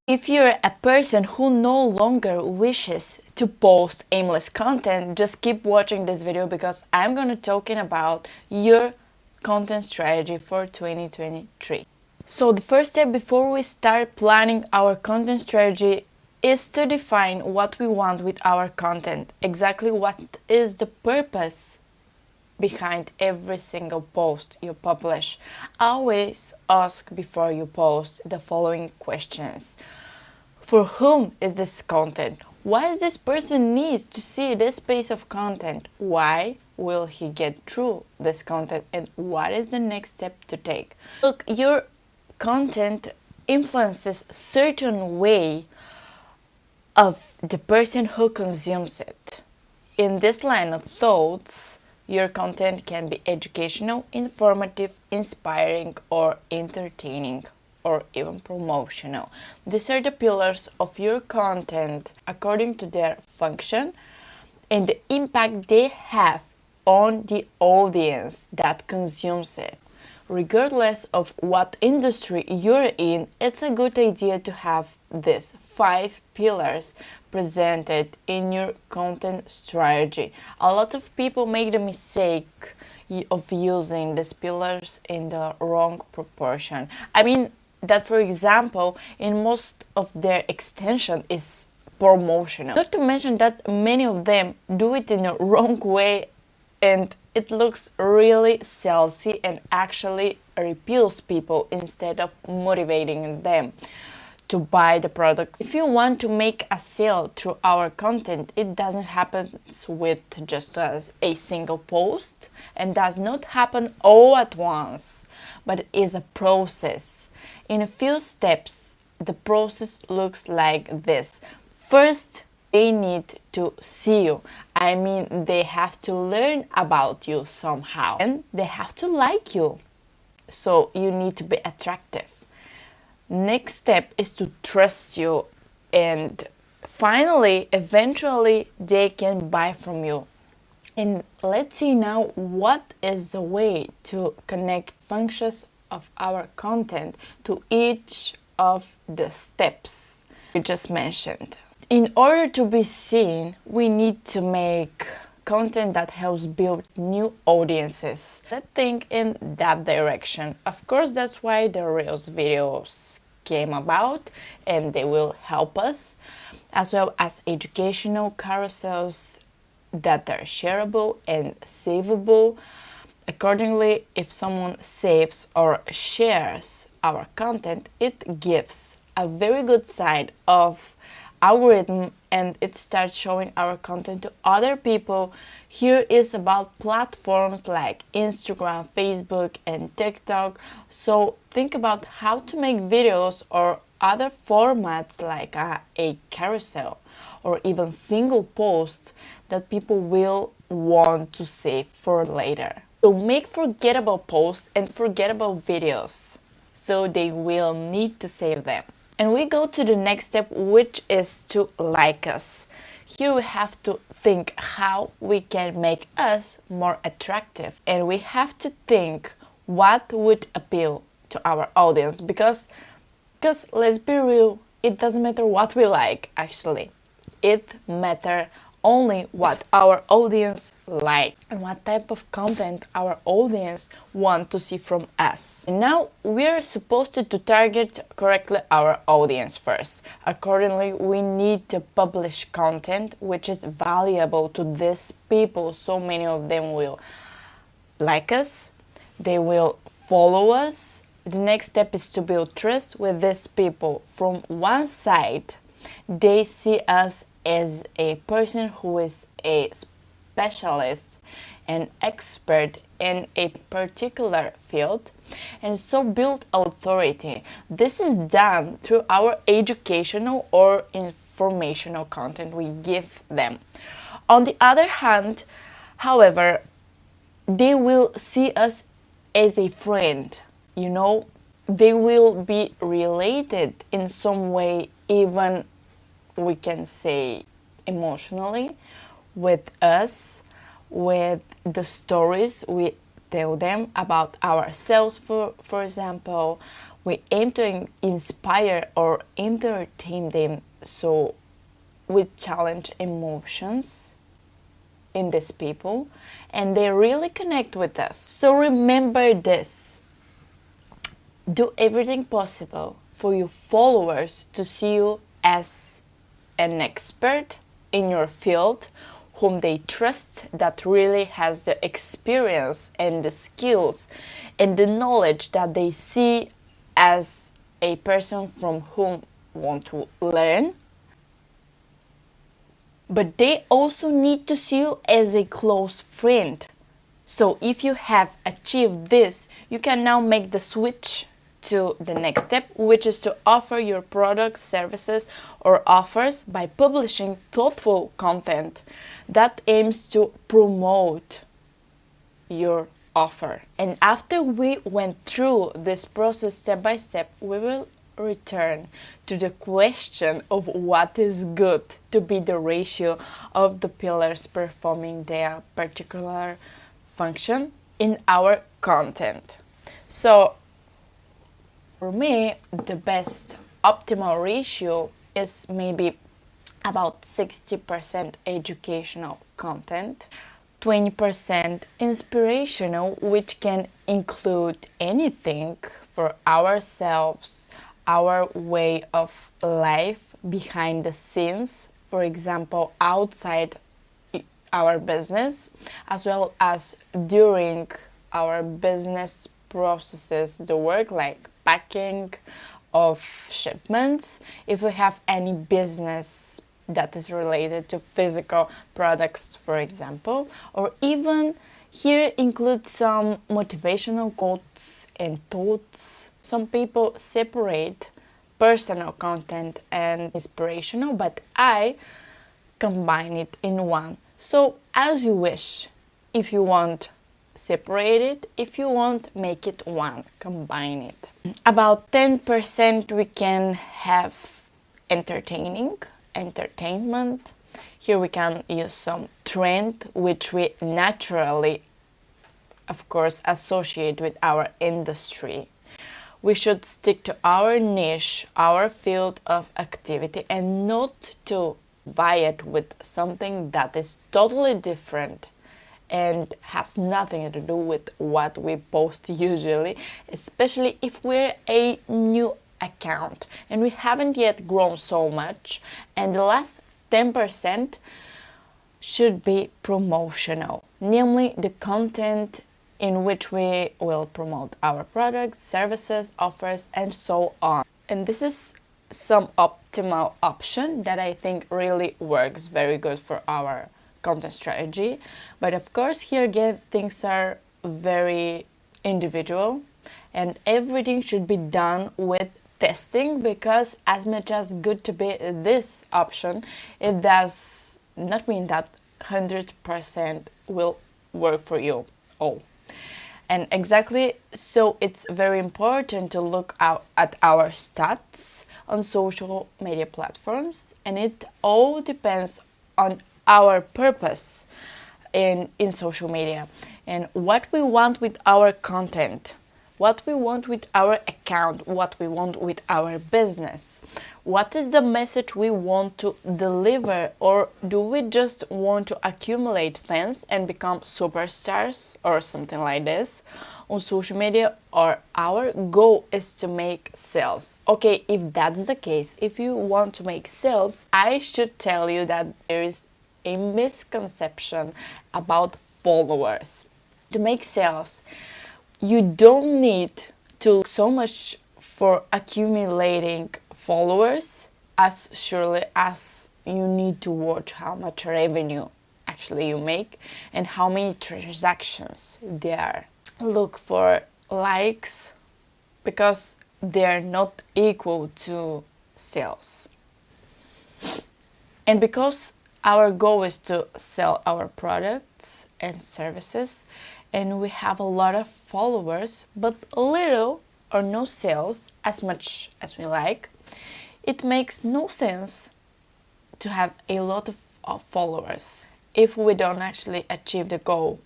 If you're a person who no longer wishes to post aimless content, just keep watching this video because I'm gonna talking about your content strategy for 2023. So the first step before we start planning our content strategy is to define what we want with our content. Exactly what is the purpose behind every single post you publish. Always ask before you post the following questions. For whom is this content? Why does this person needs to see this piece of content? Why will he get through this content? And what is the next step to take? Look, your content influences certain way of the person who consumes it. In this line of thoughts, your content can be educational, informative, inspiring, or entertaining, or even promotional. These are the pillars of your content according to their function and the impact they have on the audience that consumes it. Regardless of what industry you're in, it's a good idea to have these 5 pillars presented in your content strategy. A lot of people make the mistake of using these pillars in the wrong proportion. I mean that, for example, in most of their extension is promotional. Not to mention that many of them do it in a wrong way and it looks really salesy and actually repels people instead of motivating them to buy the product. If you want to make a sale through our content, it doesn't happen with just a single post and does not happen all at once, but it is a process. In a few steps, the process looks like this. First, they need to see you. I mean, they have to learn about you somehow. And they have to like you. So you need to be attractive. Next step is to trust you. And finally, eventually, they can buy from you. And let's see now what is the way to connect functions of our content to each of the steps we just mentioned. In order to be seen, we need to make content that helps build new audiences. Let's think in that direction. Of course, that's why the Reels videos came about and they will help us, as well as educational carousels that are shareable and savable. Accordingly, if someone saves or shares our content, it gives a very good side of algorithm and it starts showing our content to other people. Here is about platforms like Instagram, Facebook, and TikTok. So think about how to make videos or other formats like a carousel or even single posts that people will want to save for later. So make forgettable posts and forgettable videos so they will need to save them. And we go to the next step, which is to like us. Here we have to think how we can make us more attractive. And we have to think what would appeal to our audience. Because let's be real, it doesn't matter what we like, actually. It matters only what our audience like and what type of content our audience want to see from us. And now we're supposed to target correctly our audience first. Accordingly, we need to publish content which is valuable to these people. So many of them will like us, they will follow us. The next step is to build trust with these people. From one side, they see us as a person who is a specialist and expert in a particular field, and so build authority. This is done through our educational or informational content we give them. On the other hand, however, they will see us as a friend. You know, they will be related in some way, even we can say emotionally, with us, with the stories we tell them about ourselves, for example, We aim to inspire or entertain them, so we challenge emotions in these people and they really connect with us. So remember this: do everything possible for your followers to see you as an expert in your field, whom they trust, that really has the experience and the skills and the knowledge that they see as a person from whom want to learn. But they also need to see you as a close friend. So if you have achieved this, you can now make the switch to the next step, which is to offer your products, services, or offers by publishing thoughtful content that aims to promote your offer. And after we went through this process step by step, we will return to the question of what is good to be the ratio of the pillars performing their particular function in our content. So for me, the best optimal ratio is maybe about 60% educational content, 20% inspirational, which can include anything for ourselves, our way of life behind the scenes, for example, outside our business, as well as during our business processes, the work like packing of shipments, if we have any business that is related to physical products, for example, or even here include some motivational quotes and thoughts. Some people separate personal content and inspirational, but I combine it in one. So as you wish, if you want, separate it. If you want, make it one, combine it. About 10% we can have entertainment. Here we can use some trend, which we naturally, of course, associate with our industry. We should stick to our niche, our field of activity, and not to vie it with something that is totally different and has nothing to do with what we post usually, especially if we're a new account and we haven't yet grown so much. And the last 10% should be promotional, namely the content in which we will promote our products, services, offers, and so on. And this is some optimal option that I think really works very good for our content strategy. But of course, here again, things are very individual and everything should be done with testing, because as much as good to be this option, it does not mean that 100% will work for you all. And exactly, so it's very important to look out at our stats on social media platforms, and it all depends on our purpose in social media and what we want with our content, what we want with our account, what we want with our business. What is the message we want to deliver, or do we just want to accumulate fans and become superstars or something like this on social media, or our goal is to make sales? Okay, if that's the case, if you want to make sales, I should tell you that there is a misconception about followers. To make sales, you don't need to look so much for accumulating followers as surely as you need to watch how much revenue actually you make and how many transactions there are. Look for likes, because they are not equal to sales. And because our goal is to sell our products and services, and we have a lot of followers but little or no sales, as much as we like, it makes no sense to have a lot of followers if we don't actually achieve the goal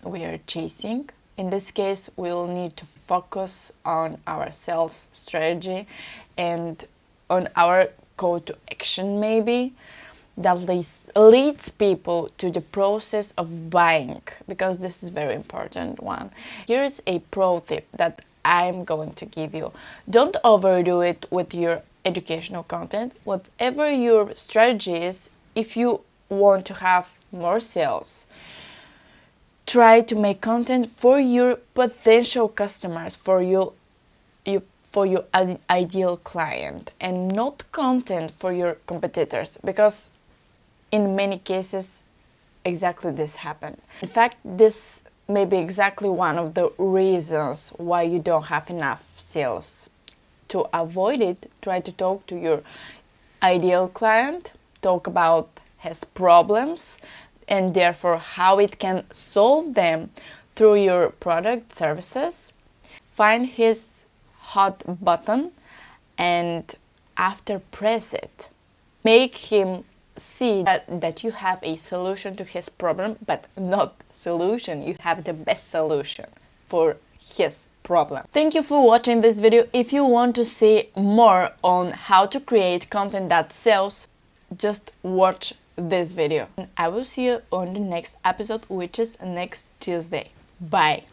we are chasing. In this case, we'll need to focus on our sales strategy and on our call to action, maybe, that leads people to the process of buying, because this is very important one. Here's a pro tip that I'm going to give you. Don't overdo it with your educational content. Whatever your strategy is, if you want to have more sales, try to make content for your potential customers, for your ideal client, and not content for your competitors, because in many cases exactly this happened. In fact, this may be exactly one of the reasons why you don't have enough sales. To avoid it, try to talk to your ideal client, talk about his problems and therefore how it can solve them through your product services. Find his hot button and after press it, make him see that you have a solution to his problem, but not solution, you have the best solution for his problem. Thank you for watching this video. If you want to see more on how to create content that sells, just watch this video. I will see you on the next episode, which is next Tuesday. Bye!